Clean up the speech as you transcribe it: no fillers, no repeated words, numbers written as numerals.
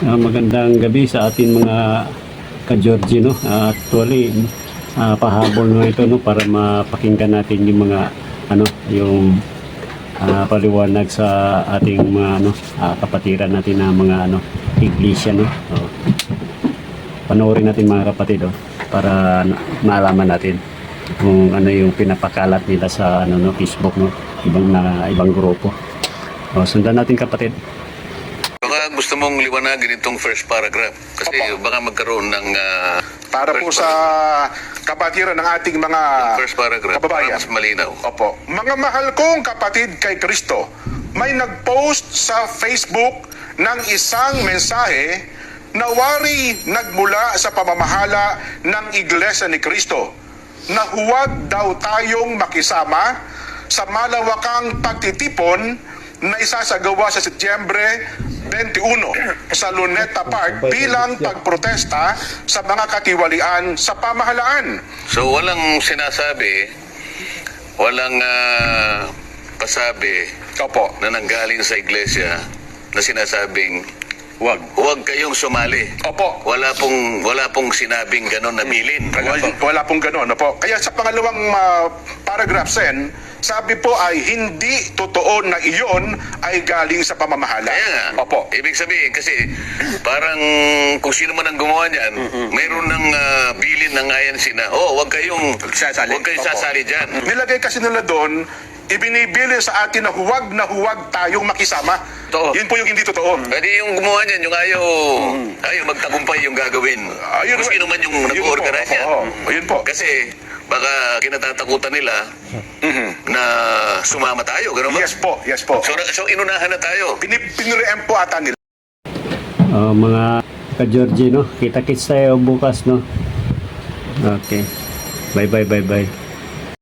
Magandang gabi sa atin mga ka-Georgie, no? Actually, pahabol na ito, no, para mapakinggan natin yung mga yung paliwanag sa ating mga kapatiran natin na mga iglesia, no. Panoorin natin mga kapatid, para malaman natin kung ano yung pinapakalat nila sa Facebook, no, ibang grupo. Sundan natin kapatid. Baka gusto mong liwanagin itong first paragraph kasi baka magkaroon ng para po sa kapatiran ng ating mga first paragraph para kababayan. mas malinaw. Opo. Mga mahal kong kapatid kay Kristo, may nag-post sa Facebook ng isang mensahe na wari nagmula sa pamamahala ng Iglesia ni Kristo na huwag daw tayong makisama sa malawakang pagtitipon na isasagawa sa Setyembre 21 sa Luneta Park bilang pagprotesta sa mga katiwalian sa pamahalaan. So walang sinasabi, walang pasabi Opo. na nanggaling sa iglesia na sinasabing huwag kayong sumali. Opo. Wala pong sinabing ganon na bilin. Wala pong gano'n. Opo. Kaya sa pangalawang paragraph, Sen, sabi po ay hindi totoo na iyon ay galing sa pamamahala. Kaya nga, Opo. ibig sabihin kasi parang kung sino man ang gumawa niyan, mayroon ng bilin ng INC na, huwag kayong sasali dyan. Nilagay kasi nila doon, ibinibili sa atin na huwag tayong makisama. Totoo. Yun po yung hindi totoo. Pwede yung gumawa niyan, yung ayaw magtagumpay yung gagawin. Kung sino man yung nag-organize yan. Yun po. Kasi baka kinatatakutan nila na sumama tayo. Ganun ba? Yes po. So inunahan na tayo. Pinurian po ata nila. Mga ka-Georgie, no? Kita-kits tayo bukas, no? Okay. Bye.